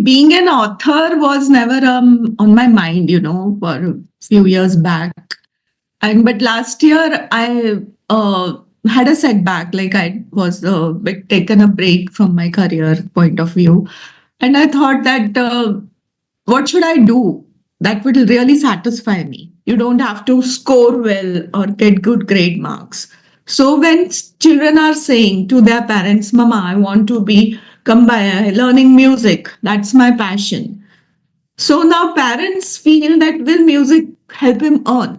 being an author was never on my mind, for a few years back. And but last year I had a setback. Like I was a bit taken a break from my career point of view, and I thought that what should I do that would really satisfy me? You don't have to score well or get good grade marks. So when children are saying to their parents, "Mama, I want to be come by learning music. That's my passion." So now parents feel that will music help him earn?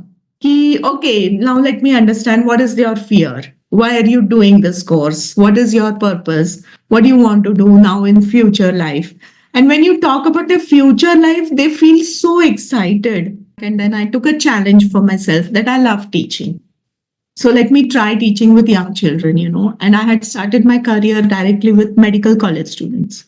Okay, now let me understand what is your fear? Why are you doing this course? What is your purpose? What do you want to do now in future life? And when you talk about the future life, they feel so excited. And then I took a challenge for myself that I love teaching. So let me try teaching with young children, And I had started my career directly with medical college students.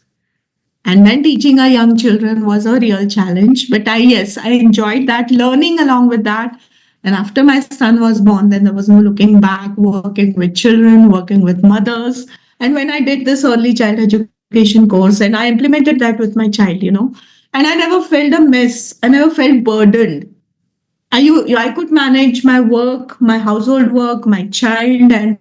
And then teaching our young children was a real challenge. But yes, I enjoyed that, learning along with that. And after my son was born, then there was no looking back, working with children, working with mothers. And when I did this early child education course, and I implemented that with my child, and I never felt a mess. I never felt burdened. I could manage my work, my household work, my child, and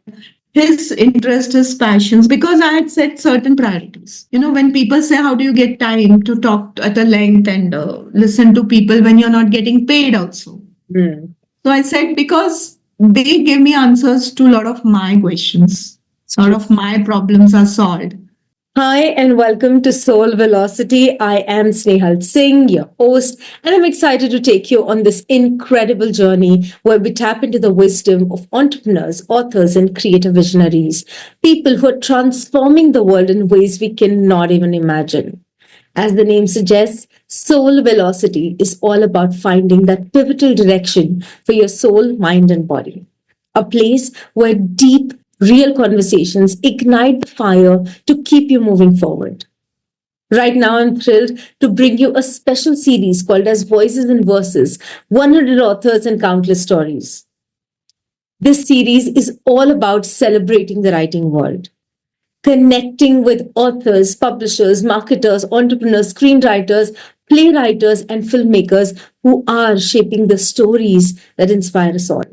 his interest, his passions, because I had set certain priorities. When people say, "How do you get time to talk at a length and listen to people when you're not getting paid also?" Mm. So I said, because they give me answers to a lot of my questions, a lot of my problems are solved. Hi and welcome to Soul Velocity. I am Snehal Singh, your host, and I'm excited to take you on this incredible journey where we tap into the wisdom of entrepreneurs, authors, and creative visionaries, people who are transforming the world in ways we cannot even imagine. As the name suggests, Soul Velocity is all about finding that pivotal direction for your soul, mind, and body. A place where deep, real conversations ignite the fire to keep you moving forward. Right now, I'm thrilled to bring you a special series called as Voices and Verses, 100 Authors and Countless Stories. This series is all about celebrating the writing world, connecting with authors, publishers, marketers, entrepreneurs, screenwriters, playwrights, and filmmakers who are shaping the stories that inspire us all.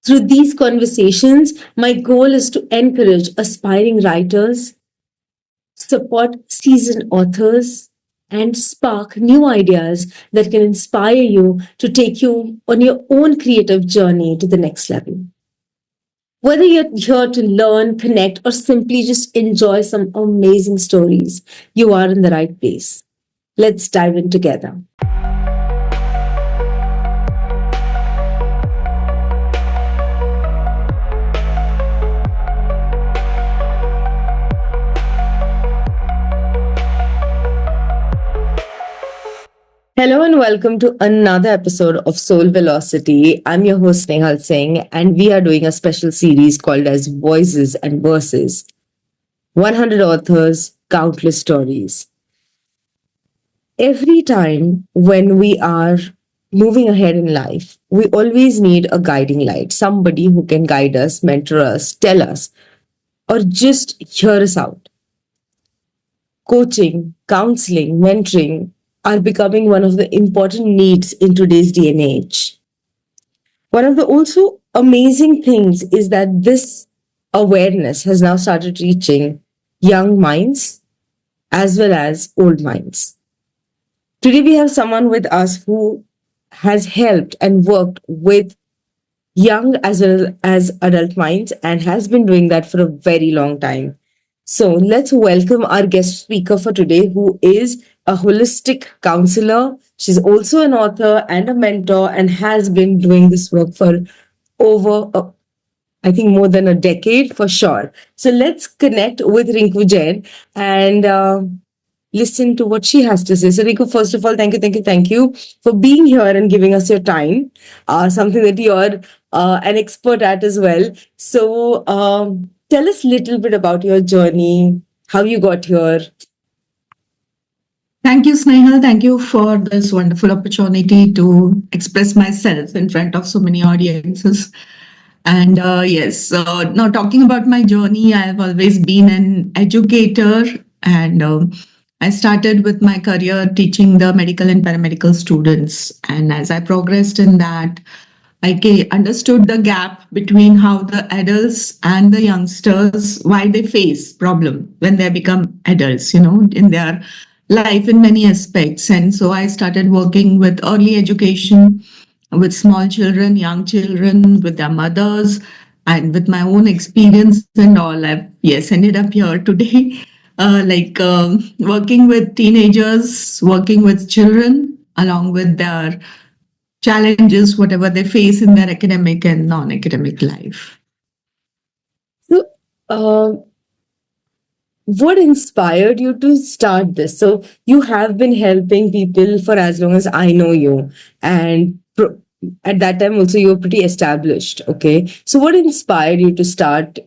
Through these conversations, my goal is to encourage aspiring writers, support seasoned authors, and spark new ideas that can inspire you to take you on your own creative journey to the next level. Whether you're here to learn, connect, or simply just enjoy some amazing stories, you are in the right place. Let's dive in together. Hello and welcome to another episode of Soul Velocity. I'm your host Snehal Singh, and we are doing a special series called as Voices and Verses. 100 authors, countless stories. Every time when we are moving ahead in life, we always need a guiding light, somebody who can guide us, mentor us, tell us, or just hear us out. Coaching, counseling, mentoring are becoming one of the important needs in today's day and age. One of the also amazing things is that this awareness has now started reaching young minds as well as old minds. Today we have someone with us who has helped and worked with young as well as adult minds and has been doing that for a very long time. So let's welcome our guest speaker for today, who is a holistic counselor. She's also an author and a mentor and has been doing this work for over, I think, more than a decade for sure. So let's connect with Rinku Jain and listen to what she has to say. So Rinku, first of all, thank you for being here and giving us your time, something that you're an expert at as well. So tell us a little bit about your journey, how you got here. Thank you, Snehal. Thank you for this wonderful opportunity to express myself in front of so many audiences. And yes, now talking about my journey, I have always been an educator, and I started with my career teaching the medical and paramedical students. And as I progressed in that, understood the gap between how the adults and the youngsters, why they face problem when they become adults, in their life in many aspects. And so I started working with early education, with small children, young children, with their mothers, and with my own experience and all. I've, yes, ended up here today, working with teenagers, working with children, along with their challenges, whatever they face in their academic and non academic life. So, uh, what inspired you to start this? So, you have been helping people for as long as I know you, and at that time also you were pretty established. Okay, so what inspired you to start,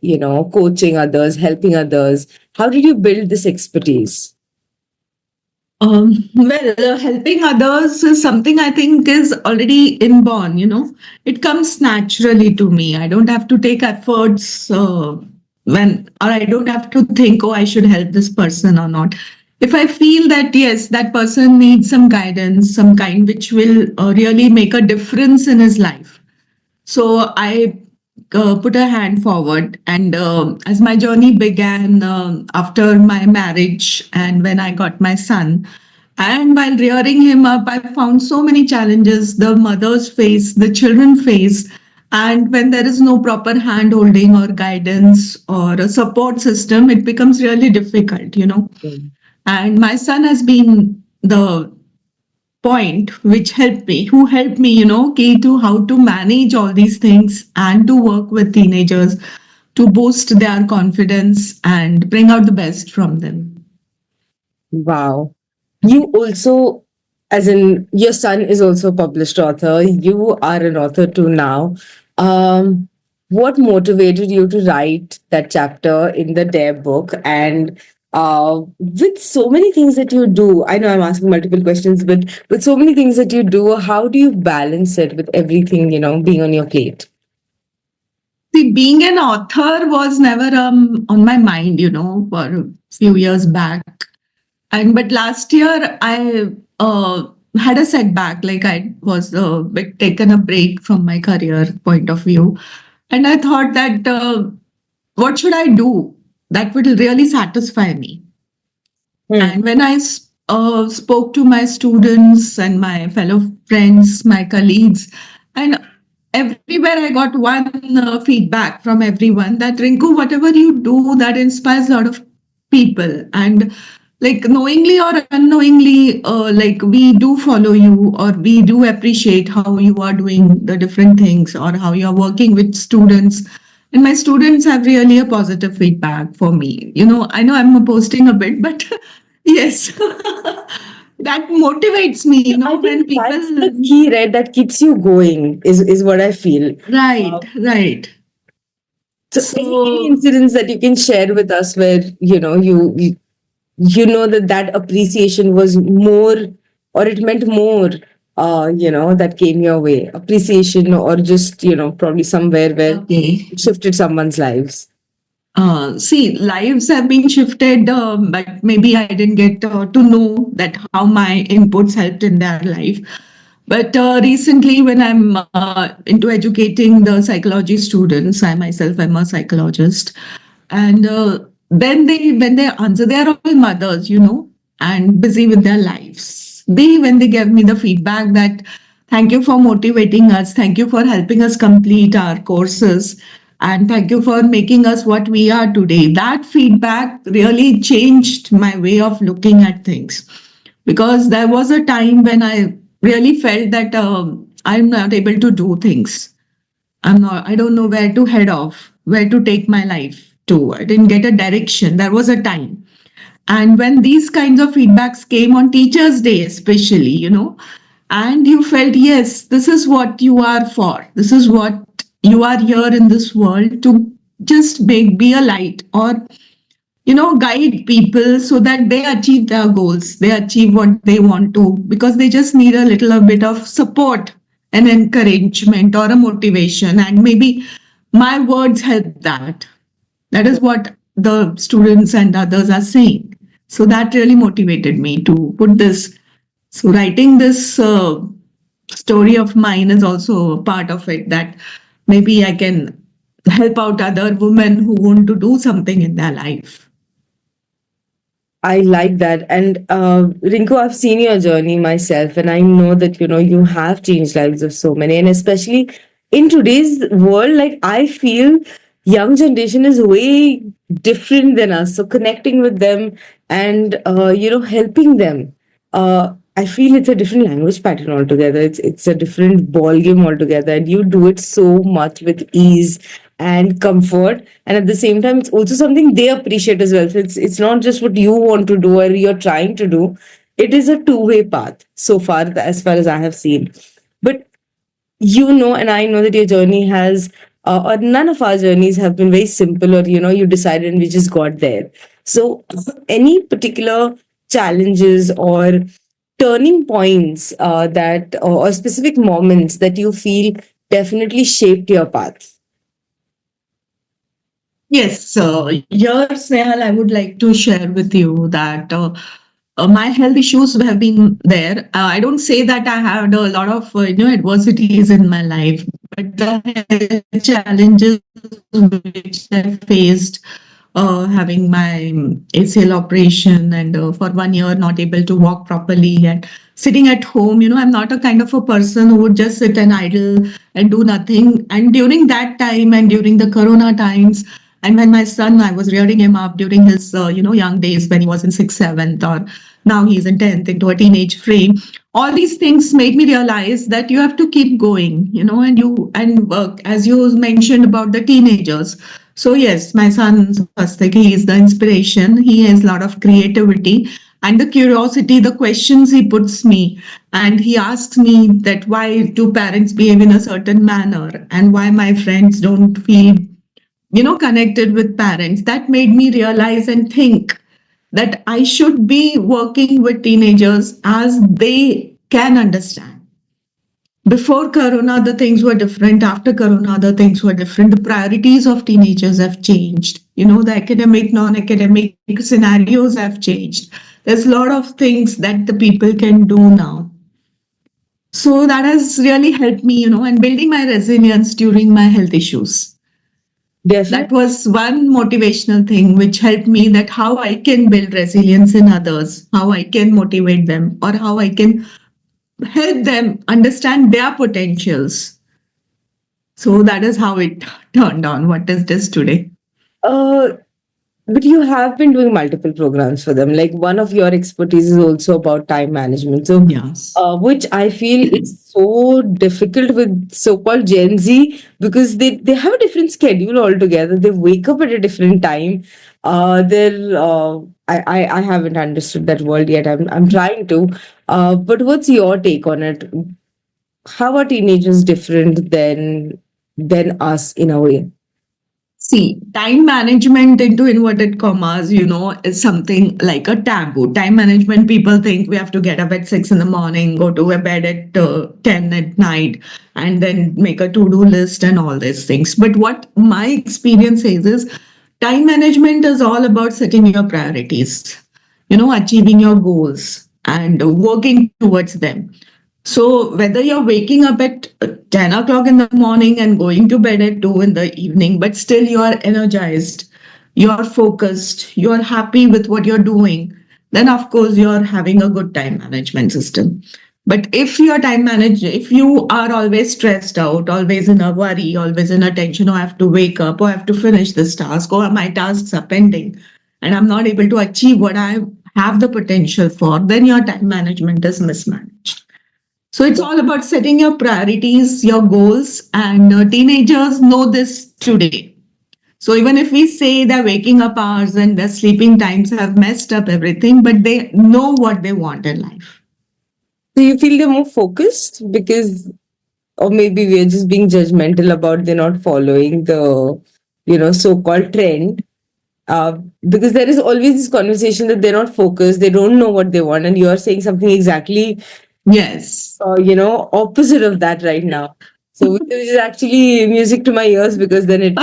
coaching others, helping others? How did you build this expertise? Helping others is something I think is already inborn, it comes naturally to me. I don't have to take efforts or I don't have to think, oh, I should help this person or not. If I feel that, yes, that person needs some guidance, some kind which will really make a difference in his life. So I put a hand forward. And as my journey began after my marriage and when I got my son, and while rearing him up, I found so many challenges the mothers face, the children face. And when there is no proper hand holding or guidance or a support system, it becomes really difficult. Mm. And my son has been the point which helped me, who helped me, key to how to manage all these things and to work with teenagers to boost their confidence and bring out the best from them. Wow. You also, as in your son is also a published author, you are an author too now. Um, what motivated you to write that chapter in the Dare book? And with so many things that you do, I know I'm asking multiple questions, but with so many things that you do, how do you balance it with everything, being on your plate? See, being an author was never on my mind, for a few years back. And but last year I had a setback, like I was a bit taken a break from my career point of view. And I thought that what should I do that would really satisfy me? Hmm. And when I spoke to my students and my fellow friends, my colleagues, and everywhere I got one feedback from everyone that Rinku, whatever you do, that inspires a lot of people. And like knowingly or unknowingly, like we do follow you or we do appreciate how you are doing the different things or how you are working with students. And my students have really a positive feedback for me. I know I'm posting a bit, but yes, that motivates me, I when think people. that's the key, right? That keeps you going, is what I feel. Right, right. So, any So, incidents that you can share with us where you know that appreciation was more, or it meant more, that came your way, appreciation, or just probably somewhere where okay. it shifted someone's lives. See, lives have been shifted, but maybe I didn't get to know that how my inputs helped in their life. But recently, when I'm into educating the psychology students, I myself am a psychologist, and when they answer, they are all mothers, and busy with their lives. When they gave me the feedback that thank you for motivating us, thank you for helping us complete our courses, and thank you for making us what we are today. That feedback really changed my way of looking at things because there was a time when I really felt that I'm not able to do things. I don't know where to head off, where to take my life to. I didn't get a direction. There was a time. And when these kinds of feedbacks came on Teachers' Day, especially, and you felt, yes, this is what you are for. This is what you are here in this world to just be a light or, guide people so that they achieve their goals. They achieve what they want to because they just need a little a bit of support and encouragement or a motivation. And maybe my words help that. That is what the students and others are saying. So that really motivated me to put this. So writing this story of mine is also a part of it, that maybe I can help out other women who want to do something in their life. I like that. And Rinku, I've seen your journey myself, and I know that you have changed lives of so many, and especially in today's world, like I feel young generation is way different than us. So connecting with them and helping them, I feel it's a different language pattern altogether. It's a different ball game altogether, and you do it so much with ease and comfort, and at the same time it's also something they appreciate as well. So it's not just what you want to do or you're trying to do. It is a two-way path so far, as far as I have seen. But and I know that your journey has or none of our journeys have been very simple, or you decided and we just got there. So any particular challenges or turning points that or specific moments that you feel definitely shaped your path? Yes, here, Snehal, I would like to share with you that my health issues have been there. I don't say that I had a lot of adversities in my life, but the health challenges which I faced, having my ACL operation, and for 1 year not able to walk properly and sitting at home. I'm not a kind of a person who would just sit and idle and do nothing. And during that time and during the Corona times, and when my son, I was rearing him up during his, young days when he was in sixth, seventh, or now he's in 10th, into a teenage frame. All these things made me realize that you have to keep going, and work, as you mentioned about the teenagers. So yes, my son Swastik, he is the inspiration. He has a lot of creativity and the curiosity, the questions he puts me, and he asks me that why do parents behave in a certain manner and why my friends don't feel connected with parents. That made me realize and think that I should be working with teenagers as they can understand. Before Corona, the things were different. After Corona, the things were different. The priorities of teenagers have changed. The academic, non academic scenarios have changed. There's a lot of things that the people can do now. So that has really helped me, and building my resilience during my health issues. That Definitely. was one motivational thing which helped me, that how I can build resilience in others, how I can motivate them, or how I can help them understand their potentials. So that is how it turned on what is this today. Uh, but you have been doing multiple programs for them. Like one of your expertise is also about time management. So, Yes. which I feel is so difficult with so-called Gen Z because they have a different schedule altogether. They wake up at a different time. They're I haven't understood that world yet. I'm trying to. But what's your take on it? How are teenagers different than us in a way? See, time management into inverted commas, is something like a taboo. Time management, people think we have to get up at 6 in the morning, go to a bed at 10 at night, and then make a to do list and all these things. But what my experience says is time management is all about setting your priorities, achieving your goals and working towards them. So whether you're waking up at 10 o'clock in the morning and going to bed at 2 in the evening, but still you are energized, you're focused, you're happy with what you're doing, then of course you're having a good time management system. But if you are always stressed out, always in a worry, always in a tension, oh, I have to wake up, or I have to finish this task, or my tasks are pending, and I'm not able to achieve what I have the potential for, then your time management is mismanaged. So it's all about setting your priorities, your goals, and teenagers know this today. So even if we say their waking up hours and their sleeping times have messed up everything, but they know what they want in life. Do you feel they're more focused because, or maybe we're just being judgmental about they're not following the, so-called trend? Because there is always this conversation that they're not focused, they don't know what they want, and you're saying something exactly, Yes. opposite of that right now. So, which is actually music to my ears because then it's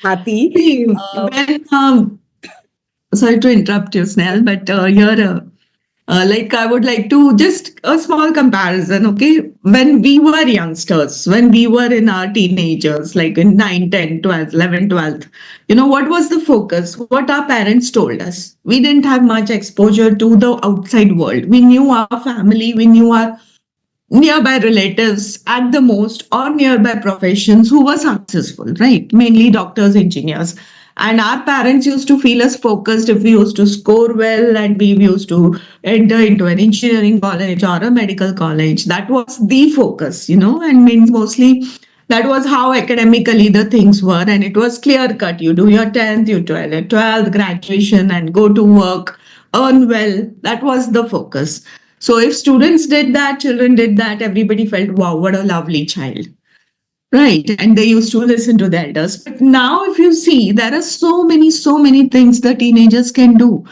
happy. See, Uh, when sorry to interrupt you, Snell, but here, like I would like to just a small comparison, okay? When we were youngsters, when we were in our teenagers, like in 9, 10, 12, 11, 12, what was the focus? What our parents told us. We didn't have much exposure to the outside world. We knew our family, we knew our nearby relatives at the most, or nearby professions who were successful, right? Mainly doctors, engineers. And our parents used to feel us focused if we used to score well and we used to enter into an engineering college or a medical college. That was the focus, and means mostly that was how academically the things were. And it was clear cut. You do your 10th, you 12th graduation and go to work, earn well. That was the focus. So if students did that, children did that, everybody felt, wow, what a lovely child. Right. And they used to listen to the elders. But now, if you see, there are so many things the teenagers can do.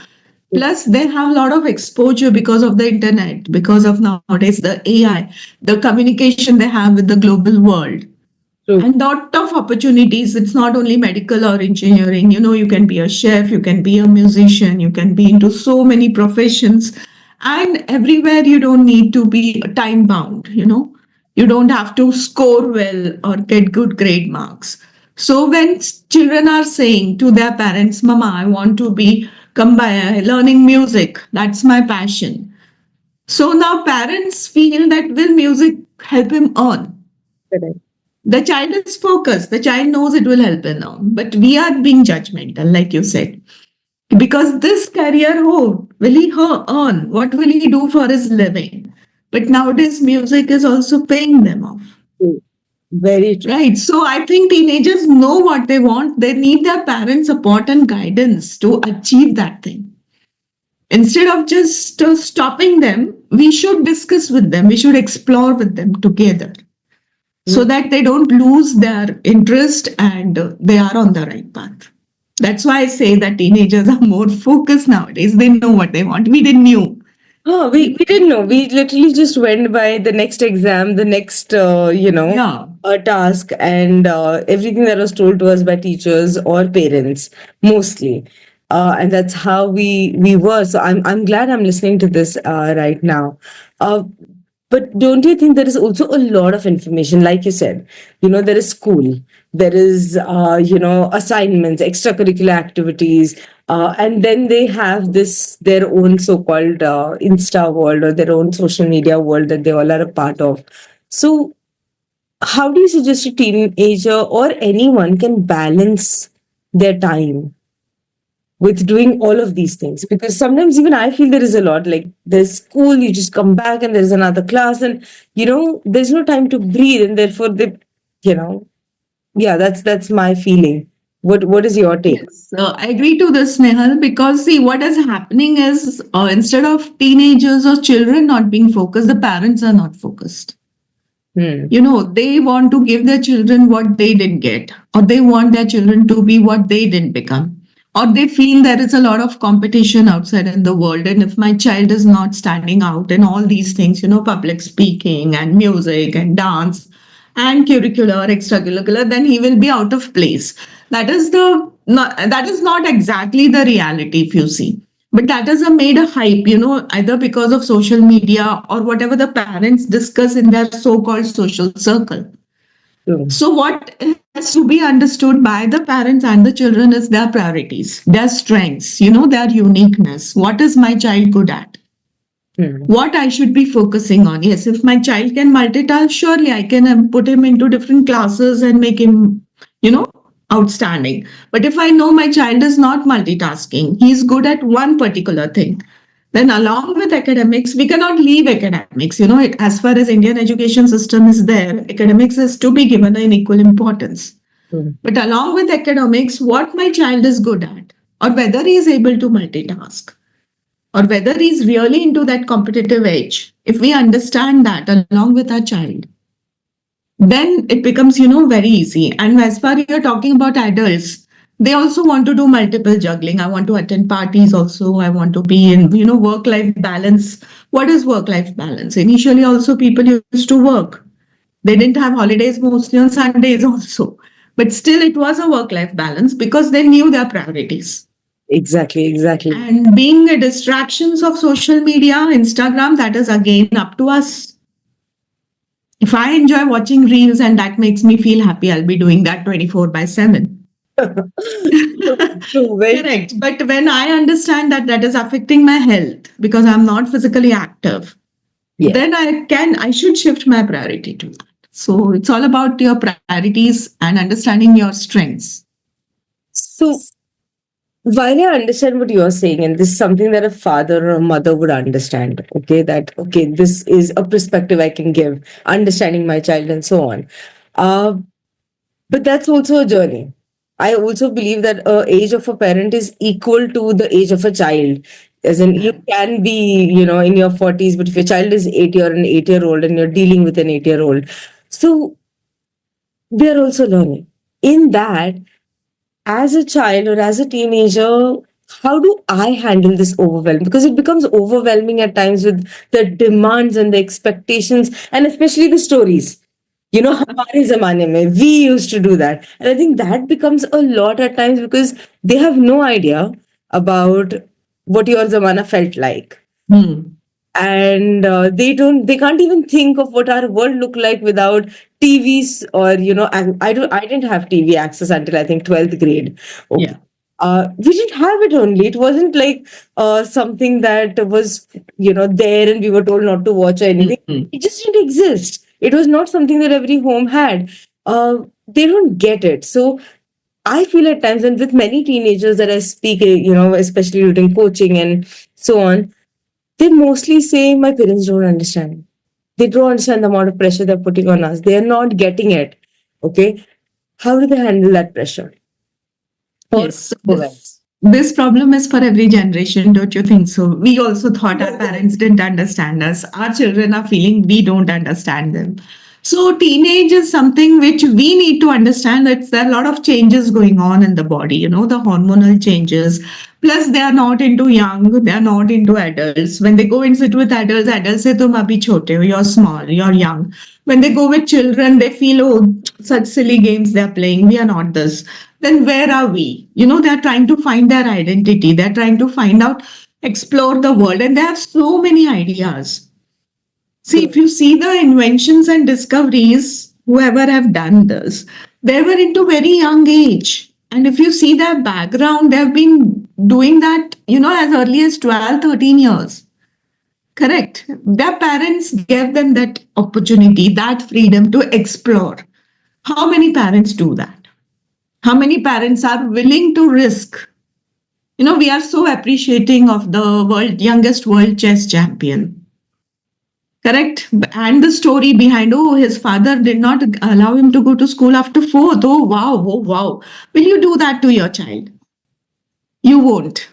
Plus, they have a lot of exposure because of the internet, because of nowadays the AI, the communication they have with the global world, True. and lot of opportunities. It's not only medical or engineering. You can be a chef, you can be a musician, you can be into so many professions, and everywhere you don't need to be time bound. You don't have to score well or get good grade marks. So when children are saying to their parents, mama, I want to be come by learning music, that's my passion. So now parents feel that will music help him earn? Correct. The child is focused. The child knows it will help him now. But we are being judgmental, like you said. Because this career, oh, will he earn? What will he do for his living? But nowadays, music is also paying them off. True. Very true. Right. So I think teenagers know what they want. They need their parents' support and guidance to achieve that thing. Instead of just stopping them, we should discuss with them. We should explore with them together so that they don't lose their interest and they are on the right path. That's why I say that teenagers are more focused nowadays. They know what they want. We didn't knew. Oh, we didn't know. We literally just went by the next exam, the next, Yeah. task, and everything that was told to us by teachers or parents, mostly. And that's how we were. So I'm glad I'm listening to this right now. Uh, but don't you think there is also a lot of information, like you said, there is school, there is, assignments, extracurricular activities, and then they have their own so-called Insta world or their own social media world that they all are a part of. So how do you suggest a teenager or anyone can balance their time with doing all of these things? Because sometimes even I feel there is a lot, like there's school, you just come back and there's another class, and there's no time to breathe, and therefore you know yeah, that's my feeling. What is your take? Yes, I agree to this, Nehal, because see, what is happening is instead of teenagers or children not being focused, the parents are not focused. Hmm. They want to give their children what they didn't get, or they want their children to be what they didn't become, or they feel there is a lot of competition outside in the world. And if my child is not standing out in all these things, public speaking and music and dance and curricular, extracurricular, then he will be out of place. That is not exactly the reality, if you see. But that is a made a hype, either because of social media or whatever the parents discuss in their so-called social circle. True. So what has to be understood by the parents and the children is their priorities, their strengths, their uniqueness. What is my child good at? Hmm. What I should be focusing on? Yes, if my child can multitask, surely I can put him into different classes and make him, you know, outstanding. But if I know my child is not multitasking, he's good at one particular thing, then along with academics, we cannot leave academics. As far as Indian education system is there, academics is to be given an equal importance. Hmm. But along with academics, what my child is good at, or whether he is able to multitask, or whether he's really into that competitive edge, if we understand that along with our child, then it becomes, very easy. And as far you're talking about adults, they also want to do multiple juggling. I want to attend parties also. I want to be in, work life balance. What is work life balance? Initially, also, people used to work. They didn't have holidays mostly on Sundays also. But still, it was a work life balance because they knew their priorities. Exactly, exactly. And being a distractions of social media, Instagram, that is again up to us. If I enjoy watching reels and that makes me feel happy, I'll be doing that 24 by 7. True, very Correct. But when I understand that that is affecting my health because I'm not physically active, yes. then I should shift my priority to that. So it's all about your priorities and understanding your strengths. So while I understand what you're saying, and this is something that a father or a mother would understand, okay, that okay, this is a perspective I can give, understanding my child and so on. Uh, but that's also a journey. I also believe that age of a parent is equal to the age of a child. As in, you can be, in your 40s, but if your child is 8, you're an 8-year old and you're dealing with an 8-year old. So they are also learning. In that, as a child or as a teenager, how do I handle this overwhelm? Because it becomes overwhelming at times with the demands and the expectations, and especially the stories. हमारे ज़माने में we used to do that, and I think that becomes a lot at times because they have no idea about what your zamana felt like, Hmm. and they can't even think of what our world looked like without TVs, or I didn't have TV access until I think 12th grade. Okay. Yeah. We didn't have it. Only it wasn't like something that was there and we were told not to watch or anything. Hmm. It just didn't exist. It was not something that every home had. They don't get it. So I feel at times, and with many teenagers that I speak, especially during coaching and so on, they mostly say my parents don't understand. They don't understand the amount of pressure they're putting on us. They're not getting it. Okay. How do they handle that pressure? Or Yes. So overwhelm? this problem is for every generation, don't you think so? We also thought our parents didn't understand us. Our children are feeling we don't understand them. So teenage is something which we need to understand that there are a lot of changes going on in the body, the hormonal changes. Plus, they are not into young, they are not into adults. When they go and sit with adults, adults say, Tum abhi chote ho, you're small, you're young. When they go with children, they feel, oh, such silly games they're playing, we are not this. Then where are we? They're trying to find their identity, they're trying to find out, explore the world, and they have so many ideas. See, if you see the inventions and discoveries, whoever have done this, they were into very young age. And if you see their background, they've been doing that, as early as 12, 13 years. Correct. Their parents gave them that opportunity, that freedom to explore. How many parents do that? How many parents are willing to risk? We are so appreciating of the youngest world chess champion. Correct. And the story behind, oh, his father did not allow him to go to school after fourth. Oh, wow. Oh, wow. Will you do that to your child? You won't.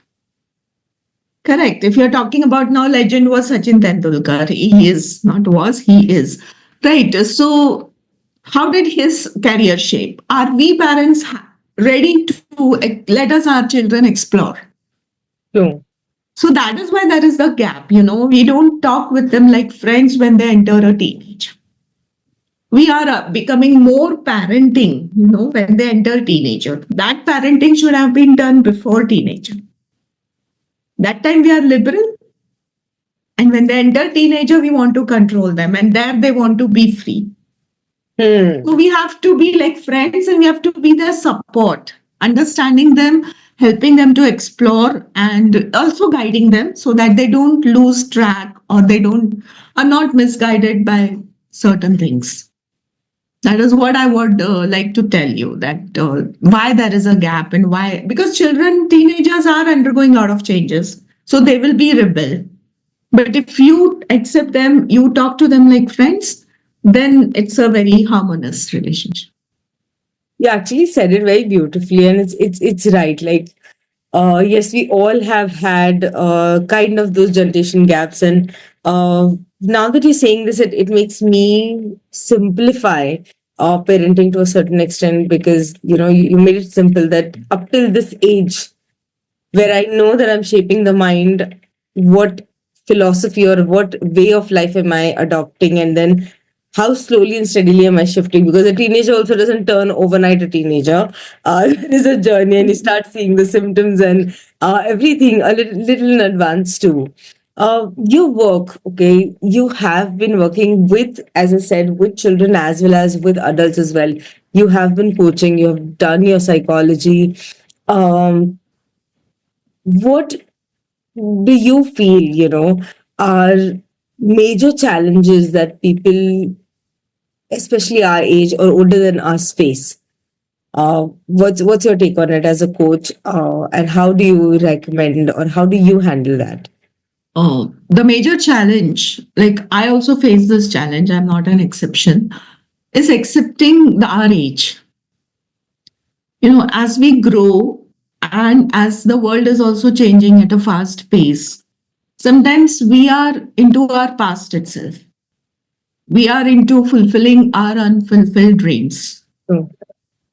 Correct. If you're talking about now, legend was Sachin Tendulkar. He is, not was, he is. Right. So, how did his career shape? Are we parents ready to let us our children explore? No. So that is why there is the gap. We don't talk with them like friends when they enter a teenage. We are becoming more parenting, when they enter teenager. That parenting should have been done before teenager. That time we are liberal, and when they enter teenager, we want to control them, and there they want to be free. Hmm. So we have to be like friends, and we have to be their support, understanding them, helping them to explore, and also guiding them so that they don't lose track or they don't are not misguided by certain things. That is what I would like to tell you, that why there is a gap, and why, because children, teenagers are undergoing a lot of changes, so they will be rebel. But if you accept them, you talk to them like friends, then it's a very harmonious relationship. You actually said it very beautifully, and it's right. Like, yes, we all have had kind of those generation gaps, and now that you're saying this, it makes me simplify parenting to a certain extent, because you made it simple that up till this age, where I know that I'm shaping the mind, what philosophy or what way of life am I adopting, and then how slowly and steadily am I shifting? Because a teenager also doesn't turn overnight a teenager. It is a journey, and you start seeing the symptoms and everything a little in advance too. Your work, okay, you have been working with, as I said, with children as well as with adults as well. You have been coaching, you have done your psychology. Um, what do you feel, are major challenges that people, especially our age or older than us, face? What's your take on it as a coach, and how do you recommend or how do you handle that? The major challenge, like I also face this challenge, I'm not an exception, is accepting our age. As we grow and as the world is also changing at a fast pace, sometimes we are into our past itself. We are into fulfilling our unfulfilled dreams. Mm.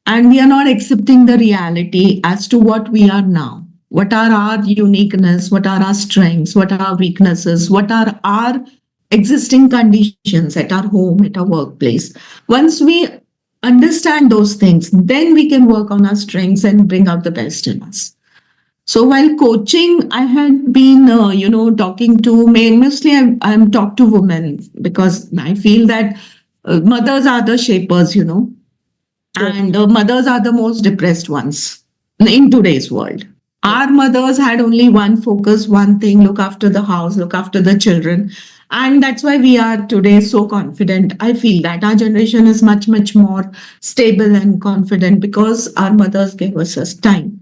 And we are not accepting the reality as to what we are now. What are our uniqueness? What are our strengths? What are our weaknesses? What are our existing conditions at our home, at our workplace? Once we understand those things, then we can work on our strengths and bring out the best in us. So while coaching, I had been, talking to mostly I'm talk to women because I feel that mothers are the shapers, True. and mothers are the most depressed ones in today's world. Our mothers had only one focus, one thing: look after the house, look after the children. And that's why we are today so confident. I feel that our generation is much, much more stable and confident because our mothers gave us time.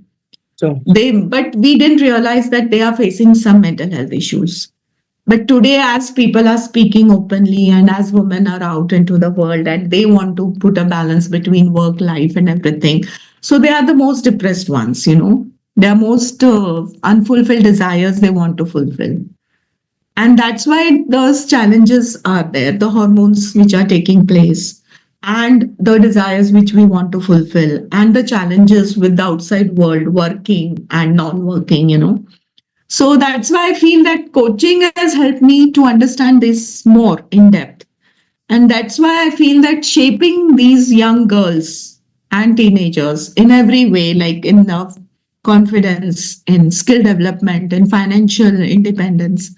True. But we didn't realize that they are facing some mental health issues. But today, as people are speaking openly and as women are out into the world and they want to put a balance between work, life, and everything, so they are the most depressed ones, Their most unfulfilled desires they want to fulfill. And that's why those challenges are there, the hormones which are taking place, and the desires which we want to fulfill, and the challenges with the outside world, working and non working. So that's why I feel that coaching has helped me to understand this more in depth. And that's why I feel that shaping these young girls and teenagers in every way, like in the confidence, in skill development, in financial independence,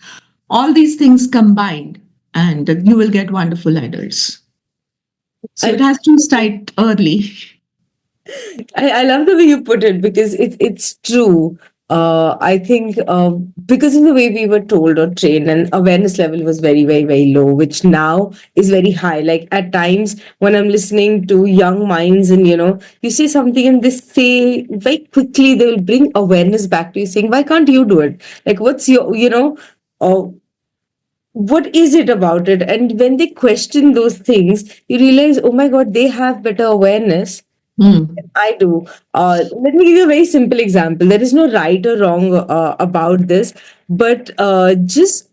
all these things combined, and you will get wonderful adults. So it I, has to start early. I love the way you put it because it's true. I think because of the way we were told or trained, and awareness level was very, very, very low, which now is very high. Like at times when I'm listening to young minds, and you say something and they say very quickly, they will bring awareness back to you, saying, "Why can't you do it? Like, what's your, uh, what is it about it?" And when they question those things, you realize, oh my God, they have better awareness. Hmm. I do. Let me give you a very simple example. There is no right or wrong about this, but just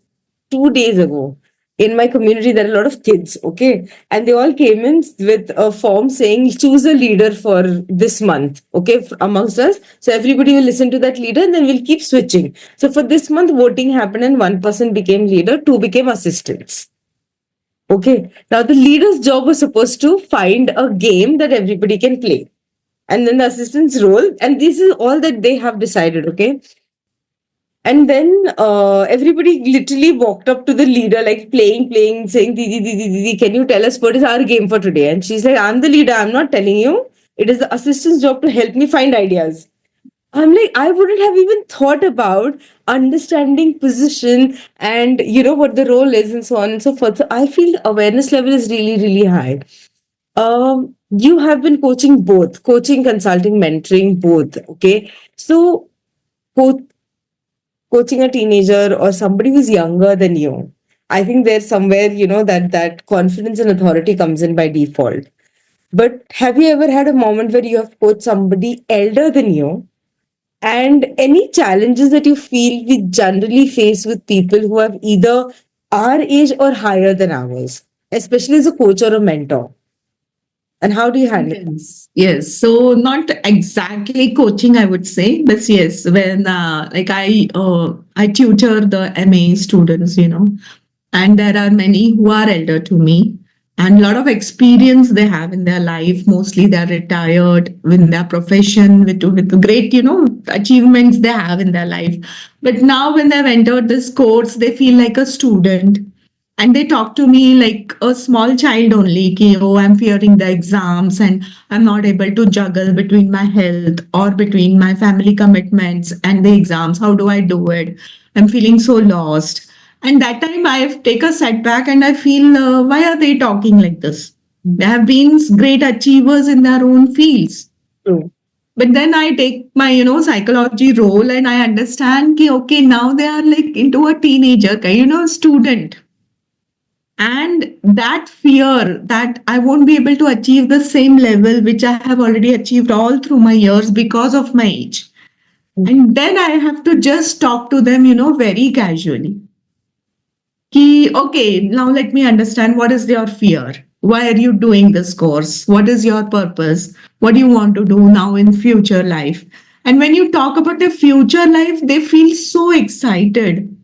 2 days ago, in my community, there are a lot of kids, okay? And they all came in with a form saying, choose a leader for this month, okay, amongst us. So everybody will listen to that leader and then we'll keep switching. So for this month, voting happened and one person became leader, two became assistants. Okay. Now the leader's job was supposed to find a game that everybody can play, and then the assistant's role, and this is all that they have decided. Okay. And then everybody literally walked up to the leader, like playing, saying, Didi, Didi, Didi, can you tell us what is our game for today? And she's like, I'm the leader, I'm not telling you. It is the assistant's job to help me find ideas. I'm like, I wouldn't have even thought about understanding position and what the role is and so on and so forth. So I feel the awareness level is really, really high. You have been coaching both, coaching, consulting, mentoring, both. Okay. So co- coaching a teenager or somebody who's younger than you, I think there's somewhere, that confidence and authority comes in by default. But have you ever had a moment where you have coached somebody elder than you? And any challenges that you feel we generally face with people who have either our age or higher than ours, especially as a coach or a mentor? And how do you handle it? Yes, yes. So not exactly coaching, I would say, but yes, when like I tutor the MA students, and there are many who are elder to me, and a lot of experience they have in their life. Mostly they're retired in their profession with great, achievements they have in their life. But now when they've entered this course, they feel like a student. And they talk to me like a small child only. Ki, oh, I'm fearing the exams and I'm not able to juggle between my health or between my family commitments and the exams. How do I do it? I'm feeling so lost. And that time I take a setback and I feel, why are they talking like this? They have been great achievers in their own fields. True. But then I take my, psychology role and I understand, ki, okay, now they are like into a teenager, student. And that fear that I won't be able to achieve the same level which I have already achieved all through my years because of my age. And then I have to just talk to them, very casually. Ki, okay, now let me understand what is your fear? Why are you doing this course? What is your purpose? What do you want to do now in future life? And when you talk about the future life, they feel so excited.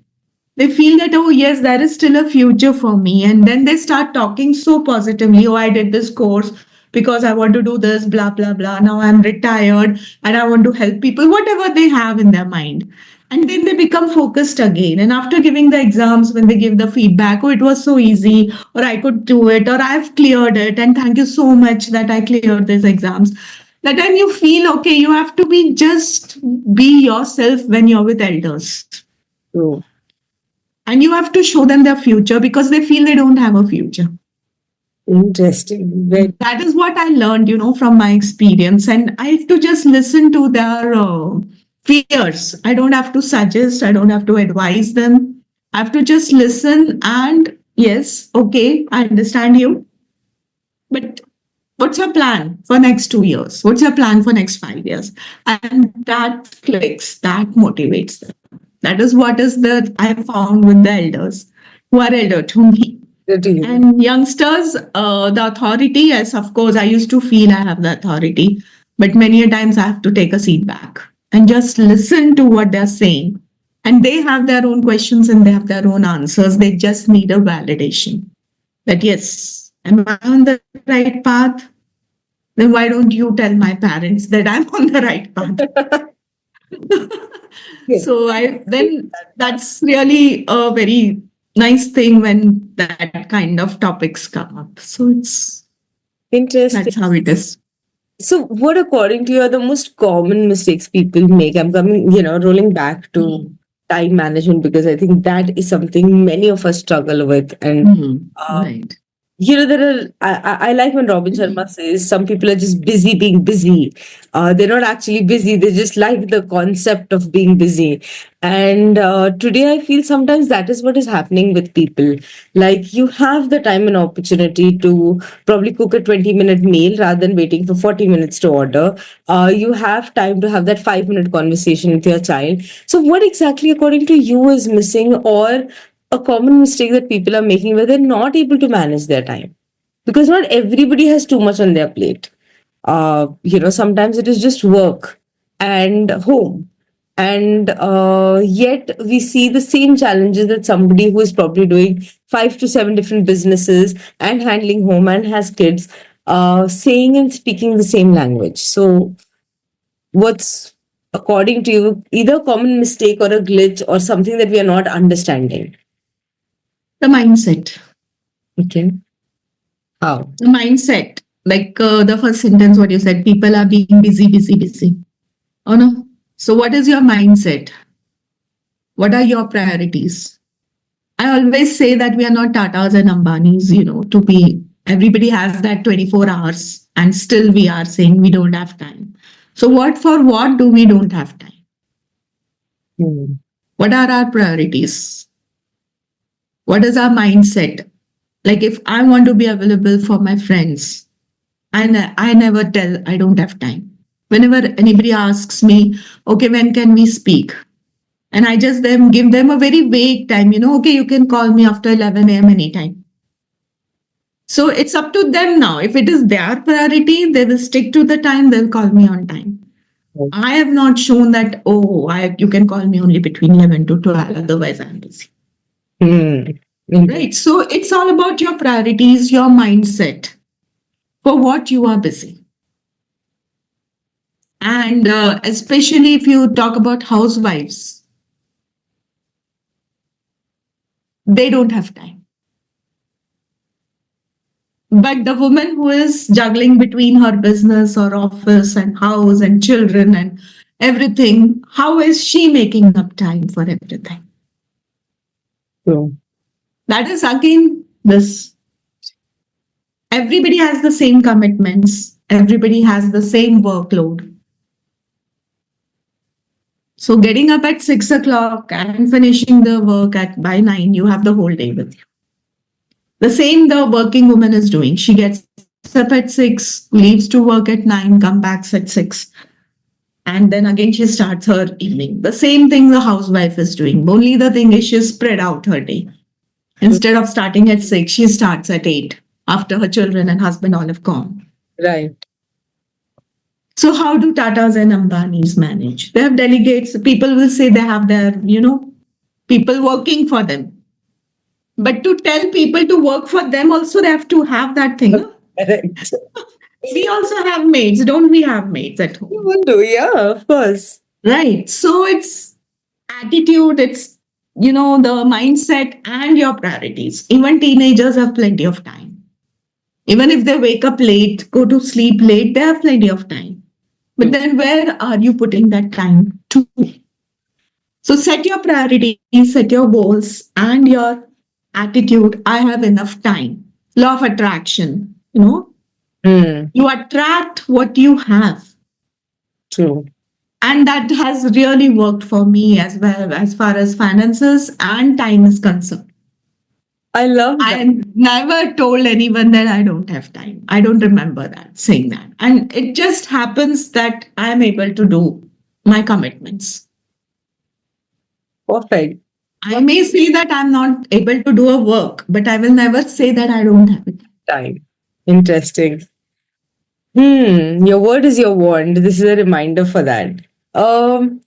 They feel that, oh, yes, there is still a future for me. And then they start talking so positively. Oh, I did this course because I want to do this, blah, blah, blah. Now I'm retired and I want to help people, whatever they have in their mind. And then they become focused again. And after giving the exams, when they give the feedback, oh, it was so easy, or I could do it, or I've cleared it. And thank you so much that I cleared these exams. That time you feel, okay, you have to be yourself when you're with elders. True. And you have to show them their future because they feel they don't have a future. Interesting. That is what I learned, from my experience. And I have to just listen to their fears. I don't have to suggest, I don't have to advise them. I have to just listen and, yes, okay, I understand you. But what's your plan for next 2 years? What's your plan for next 5 years? And that clicks, that motivates them. That is what is that I found with the elders who are elder to me. And youngsters, the authority, yes, of course, I used to feel I have the authority, but many a times I have to take a seat back and just listen to what they're saying. And they have their own questions and they have their own answers. They just need a validation that, yes, am I on the right path? Then why don't you tell my parents that I'm on the right path? So that's really a very nice thing when that kind of topics come up. So Interesting. That's how it is. So, what according to you are the most common mistakes people make? I'm coming, rolling back to time management because I think that is something many of us struggle with. And Right. there are. I like when Robin Sharma says some people are just busy being busy. They're not actually busy. They just like the concept of being busy. And today, I feel sometimes that is what is happening with people. Like you have the time and opportunity to probably cook a 20-minute meal rather than waiting for 40 minutes to order. You have time to have that 5-minute conversation with your child. So, what exactly, according to you, is missing, or a common mistake that people are making where they're not able to manage their time? Because not everybody has too much on their plate. Sometimes it is just work and home. And yet we see the same challenges that somebody who is probably doing 5 to 7 different businesses and handling home and has kids, saying and speaking the same language. So, what's according to you either a common mistake or a glitch or something that we are not understanding? The mindset. Okay. How? The mindset. Like the first sentence, what you said, people are being busy, busy, busy. Oh no. So, what is your mindset? What are your priorities? I always say that we are not Tatas and Ambanis, to be, everybody has that 24 hours and still we are saying we don't have time. So, for what do we don't have time? What are our priorities? What is our mindset? Like if I want to be available for my friends, I never tell I don't have time. Whenever anybody asks me, okay, when can we speak? And I just give them a very vague time, okay, you can call me after 11 a.m. anytime. So it's up to them now. If it is their priority, they will stick to the time, they'll call me on time. I have not shown that, you can call me only between 11 to 12, otherwise I'm busy. Indeed. right? So it's all about your priorities, your mindset for what you are busy. And especially if you talk about housewives, they don't have time. But the woman who is juggling between her business or office and house and children and everything, how is she making up time for everything? True. That is again this. Everybody has the same commitments, everybody has the same workload. So getting up at 6 o'clock and finishing the work at by 9, you have the whole day with you. The same the working woman is doing. She gets up at 6, leaves to work at 9, come back at 6, and then again she starts her evening. The same thing the housewife is doing. Only the thing is she spread out her day. Instead of starting at 6, she starts at 8 after her children and husband all have gone. Right. So how do Tatas and Ambanis manage? They have delegates. People will say they have their, people working for them. But to tell people to work for them, also they have to have that thing. No? Correct. We also have maids, don't we have maids at You home? will do, yeah, of course. Right. So it's attitude, it's, the mindset and your priorities. Even teenagers have plenty of time. Even if they wake up late, go to sleep late, they have plenty of time. But True. then where are you putting that time to? So set your priorities, set your goals and your attitude. I have enough time. Law of attraction, Hmm. you attract what you have. True. And that has really worked for me as well as far as finances and time is concerned. I love that. I never told anyone that I don't have time. I don't remember that saying that. And it just happens that I am able to do my commitments. Perfect. I may say that I'm not able to do a work, but I will never say that I don't have it. Time. Interesting. Your word is your wand. This is a reminder for that. Um,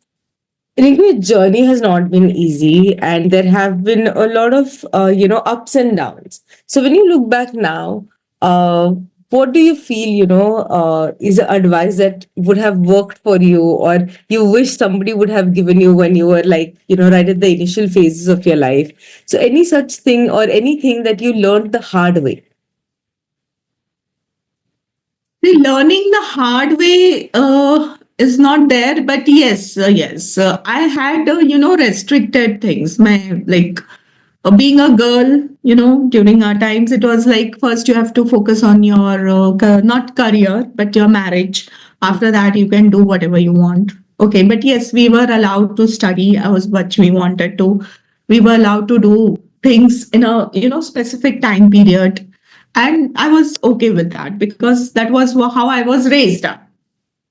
Rinku, your journey has not been easy, and there have been a lot of ups and downs. So when you look back now, uh, what do you feel is advice that would have worked for you, or you wish somebody would have given you when you were like right at the initial phases of your life? So any such thing or anything that you learned the hard way? See, learning the hard way is not there, but yes. I had, restricted things. My like being a girl, during our times, it was like first you have to focus on your not career, but your marriage. After that, you can do whatever you want. Okay, but yes, we were allowed to study. I was what we wanted to. We were allowed to do things in a specific time period, and I was okay with that because that was how I was raised up.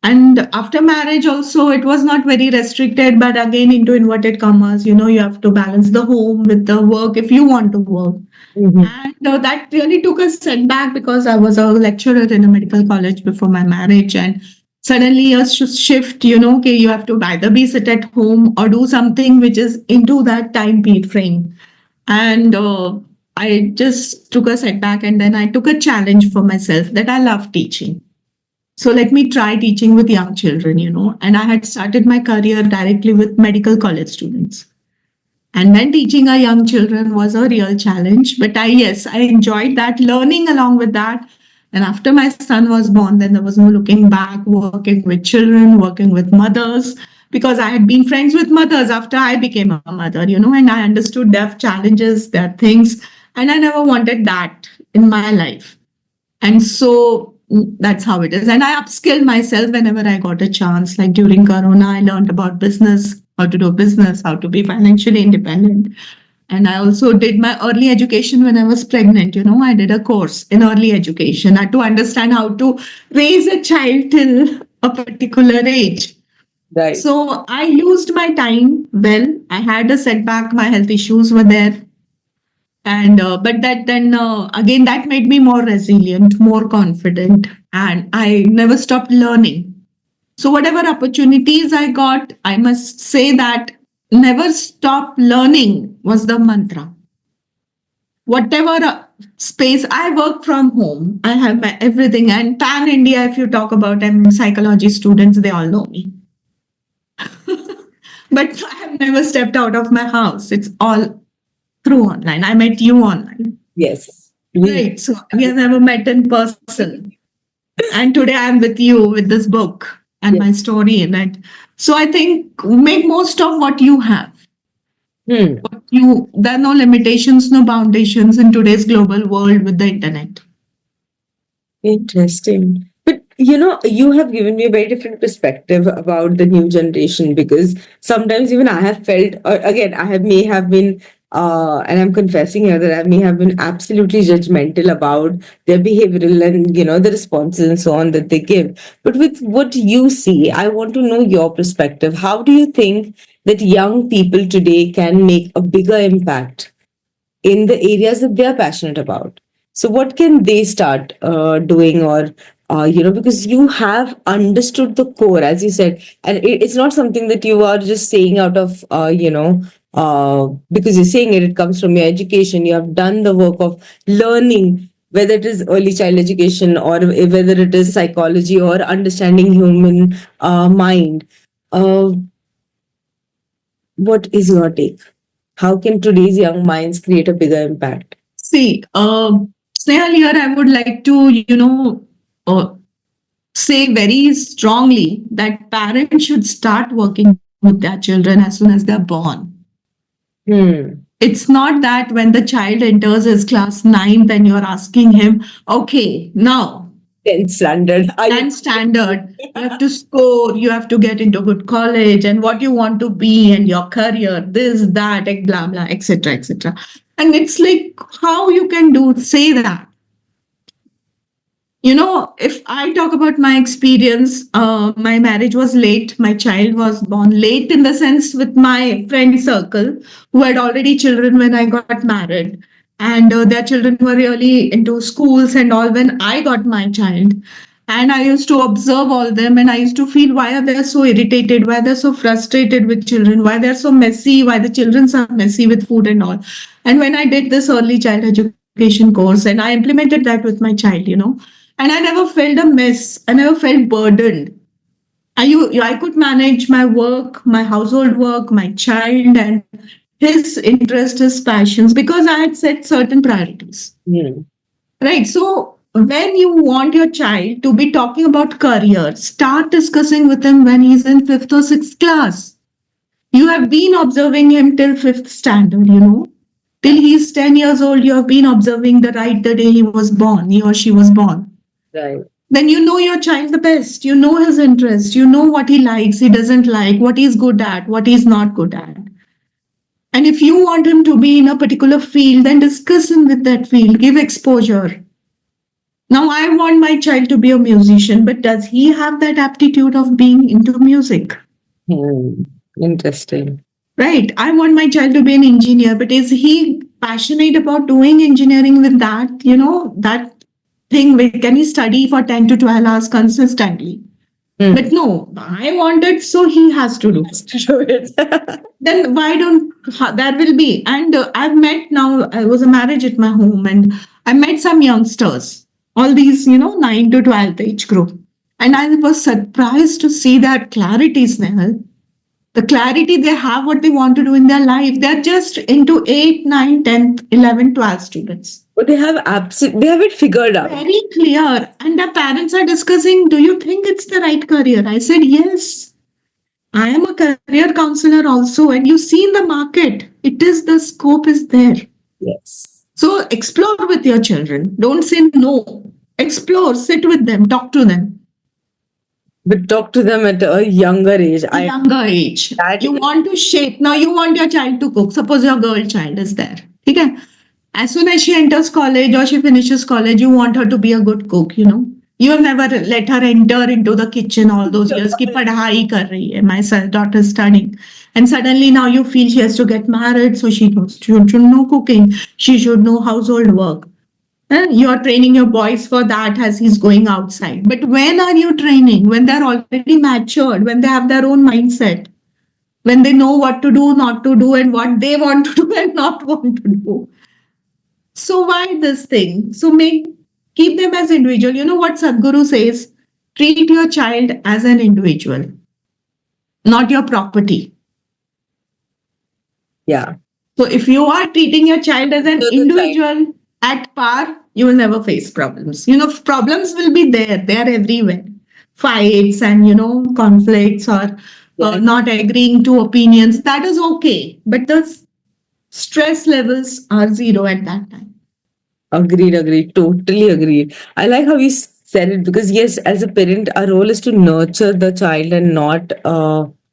And after marriage, also, it was not very restricted, but again, into inverted commas, you have to balance the home with the work if you want to work. Mhm. And that really took a setback because I was a lecturer in a medical college before my marriage. And suddenly a shift, okay, you have to either be sit at home or do something which is into that time period frame. And I just took a setback and then I took a challenge for myself that I love teaching. So let me try teaching with young children, And I had started my career directly with medical college students. And then teaching our young children was a real challenge. But I enjoyed that, learning along with that. And after my son was born, then there was no looking back, working with children, working with mothers, because I had been friends with mothers after I became a mother, and I understood their challenges, their things. And I never wanted that in my life. And so that's how it is. And I upskilled myself whenever I got a chance. Like during Corona, I learned about business, how to do business, how to be financially independent. And I also did my early education when I was pregnant. I did a course in early education to understand how to raise a child till a particular age. Right. So I used my time well. I had a setback, my health issues were there, and but that then again that made me more resilient, more confident, and I never stopped learning. So whatever opportunities I got, I must say that never stop learning was the mantra. whatever space. I work from home. I have my everything. And pan India, if you talk about psychology students, they all know me. But I have never stepped out of my house. It's all through online. I met you online. Yes. We Right. So we have never met in person. And today I'm with you with this book and yes. my story in it. So I think make most of what you have. Hmm. You There are no limitations, no foundations in today's global world with the internet. Interesting. But you have given me a very different perspective about the new generation, because sometimes even I have felt, or again, may have been, and I'm confessing here that I may have been absolutely judgmental about their behavioral and, the responses and so on that they give. But with what you see, I want to know your perspective. How do you think that young people today can make a bigger impact in the areas that they are passionate about? So, what can they start doing, or because you have understood the core, as you said, and it's not something that you are just saying out of because you're saying it. It comes from your education. You have done the work of learning, whether it is early child education or whether it is psychology or understanding human mind. Uh, what is your take? How can today's young minds create a bigger impact? See, Snehal, here I would like to, say very strongly that parents should start working with their children as soon as they're born. Hmm. It's not that when the child enters his class ninth and you're asking him, okay, now 10th standard. Are you? 10 standard, you have to score, you have to get into good college and what you want to be and your career, this, that, blah, blah, etc., etc. And it's like how you can say that. If I talk about my experience, my marriage was late. My child was born late in the sense with my friend circle who had already children when I got married. And their children were really into schools and all when I got my child. And I used to observe all them and I used to feel why are they so irritated, why they're so frustrated with children, why they're so messy, why the children are messy with food and all. And when I did this early child education course and I implemented that with my child, and I never felt a mess. I never felt burdened. I could manage my work, my household work, my child, and his interest, his passions, because I had set certain priorities. Hmm. Right. So when you want your child to be talking about career, start discussing with him when he's in fifth or sixth class. You have been observing him till fifth standard. Till he's 10 years old, you have been observing the day he was born, he or she was born. Right. Then you know your child the best. You know his interest. You know what he likes, he doesn't like, what he's good at, what he's not good at. And if you want him to be in a particular field, then discuss him with that field, give exposure. Now, I want my child to be a musician, but does he have that aptitude of being into music? Hmm. Interesting. Right. I want my child to be an engineer, but is he passionate about doing engineering with that thing? Can he study for 10 to 12 hours consistently? Hmm. But no, I want it, so he has to do. Show it. Then why don't there will be? And I've met now, I was a marriage at my home, and I met some youngsters, all these, 9 to 12th age group. And I was surprised to see that clarity, Snehal. The clarity they have, what they want to do in their life. They're just into 8, 9, 10th, 11, 12 students. But they have it figured out. Very clear. And their parents are discussing, do you think it's the right career? I said, yes. I am a career counselor also. And you see in the market, it is the scope is there. Yes. So explore with your children. Don't say no. Explore, sit with them, talk to them. But talk to them at a younger age. Younger age. You want to shape. Now you want your child to cook. Suppose your girl child is there. Okay? As soon as she enters college or she finishes college, you want her to be a good cook. You have never let her enter into the kitchen all those years. Ki padhai kar rahi hai. My daughter is studying. And suddenly now you feel she has to get married. So she should know cooking. She should know household work. You're training your boys for that as he's going outside. But when are you training? When they're already matured, when they have their own mindset, when they know what to do, not to do, and what they want to do and not want to do. So why this thing? So make keep them as individual. You know what Sadhguru says? Treat your child as an individual, not your property. Yeah. So if you are treating your child as an So the child. individual at par, you will never face problems. Problems will be there. They are everywhere. Fights and, conflicts or Yeah. not agreeing to opinions. That is okay. But the stress levels are zero at that time. Agreed, agreed. Totally agreed. I like how you said it because, yes, as a parent, our role is to nurture the child and not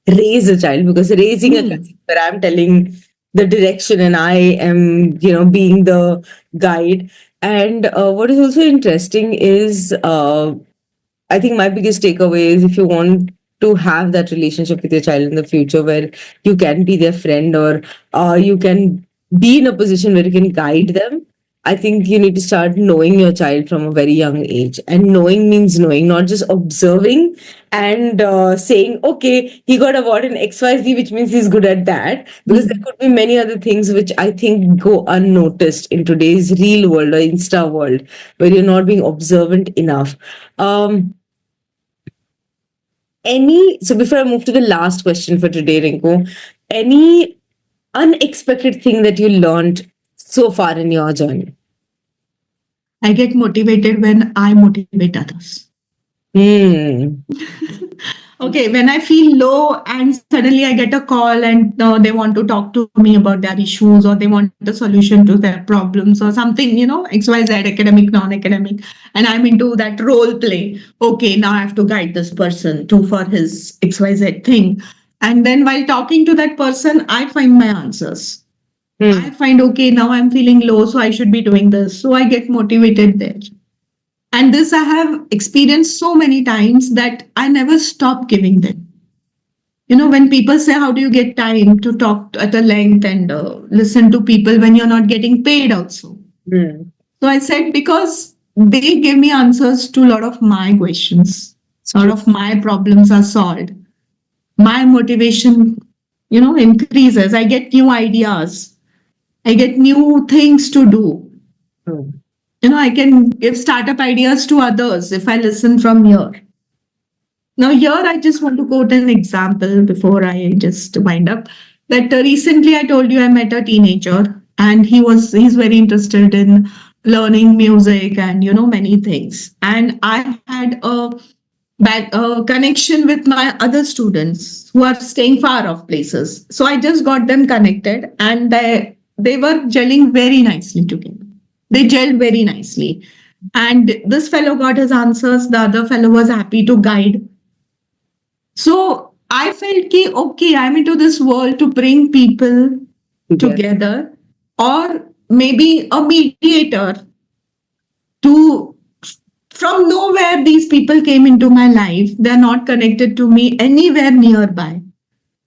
raise a child, because raising a child Hmm. where I'm telling the direction and I am, being the guide. And what is also interesting is I think my biggest takeaway is, if you want to have that relationship with your child in the future where you can be their friend, or you can be in a position where you can guide them, I think you need to start knowing your child from a very young age. And knowing means knowing, not just observing and saying, okay, he got award in XYZ, which means he's good at that. Because there Hmm. could be many other things which I think go unnoticed in today's real world or Insta world, where you're not being observant enough. Um, so before I move to the last question for today, Rinku, any unexpected thing that you learned so far in your journey? I get motivated when I motivate others. Hmm. Okay, when I feel low and suddenly I get a call and they want to talk to me about their issues or they want a solution to their problems or something, XYZ, academic, non academic, and I'm into that role play. Okay, now I have to guide this person to for his XYZ thing. And then while talking to that person, I find my answers. I Hmm. find, okay, now I'm feeling low, so I should be doing this. So I get motivated there. And this I have experienced so many times that I never stop giving them. When people say, how do you get time to talk at a length and listen to people when you're not getting paid also? Hmm. So I said, because they give me answers to a lot of my questions, It's a lot true. of my problems are solved. My motivation, increases. I get new ideas. I get new things to do. Hmm. I can give startup ideas to others if I listen from here. Now, here I just want to quote an example before I just wind up. That recently I told you I met a teenager and he's very interested in learning music and many things. And I had a connection with my other students who are staying far off places. So I just got them connected and they were gelling very nicely together. They gelled very nicely. And this fellow got his answers. The other fellow was happy to guide, so I felt ki, okay, I'm into this world to bring people Together. together or maybe a mediator to from nowhere these people came into my life. They're not connected to me anywhere nearby.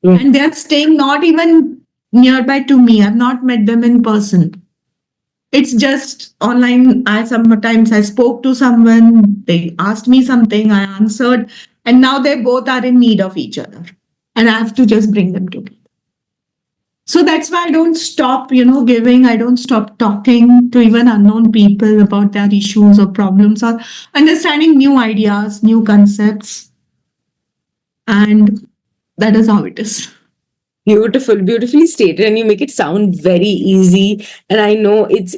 Yeah. And they're staying not even nearby to me. I've not met them in person. It's just online. I spoke to someone, they asked me something, I answered, and now they both are in need of each other. And I have to just bring them together. So that's why I don't stop, giving. I don't stop talking to even unknown people about their issues or problems or understanding new ideas, new concepts. And that is how it is. Beautiful, beautifully stated, and you make it sound very easy. And I know it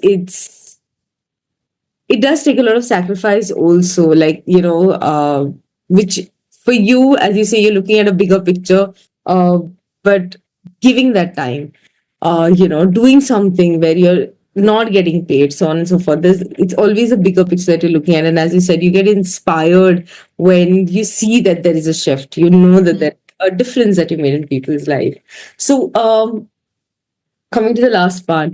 does take a lot of sacrifice also, like, which for you, as you say, you're looking at a bigger picture, uh, but giving that time, doing something where you're not getting paid, so on and so forth. It's always a bigger picture that you're looking at, and as you said, you get inspired when you see that there is a shift, that Mm. there's a difference that you made in people's life. So coming to the last part,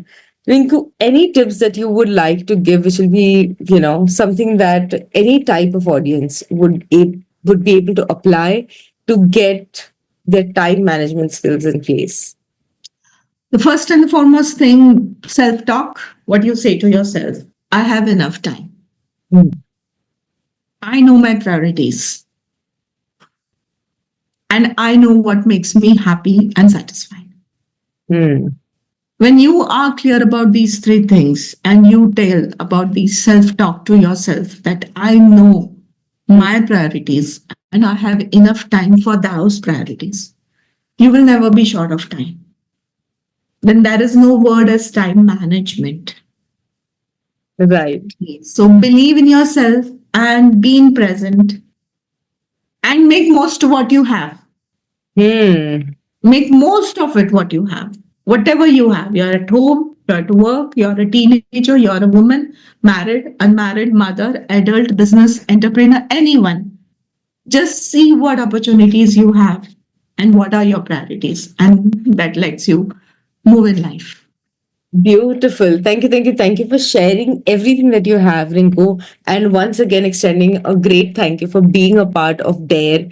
Rinku, any tips that you would like to give, which will be, something that any type of audience would be able to apply to get their time management skills in place? The first and the foremost thing, self talk, what you say to yourself. I have enough time. Hmm. I know my priorities and I know what makes me happy and satisfied. Hmm. When you are clear about these three things and you tell about the self talk to yourself that I know my priorities and I have enough time for those priorities, you will never be short of time. Then there is no word as time management. Right. So believe in yourself and be in present and make most of what you have. Hmm. Make most of it what you have. Whatever you have. You're at home, you're at work, you're a teenager, you're a woman, married, unmarried, mother, adult, business, entrepreneur, anyone. Just see what opportunities you have and what are your priorities. And that lets you move in life. Beautiful. Thank you for sharing everything that you have, Rinku. And once again, extending a great thank you for being a part of DARE.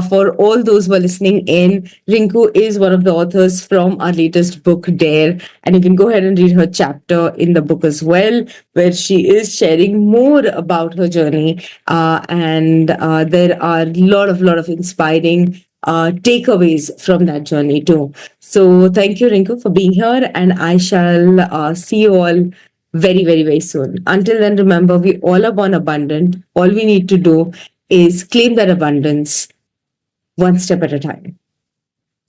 For all those who are listening in, Rinku is one of the authors from our latest book, DARE. And you can go ahead and read her chapter in the book as well, where she is sharing more about her journey. And there are lot of inspiring takeaways from that journey too. So thank you, Rinku, for being here, and I shall see you all very soon. Until then, remember, we all are born abundant. All we need to do is claim that abundance one step at a time.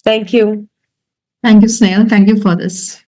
Thank you. Thank you, Snail. Thank you for this.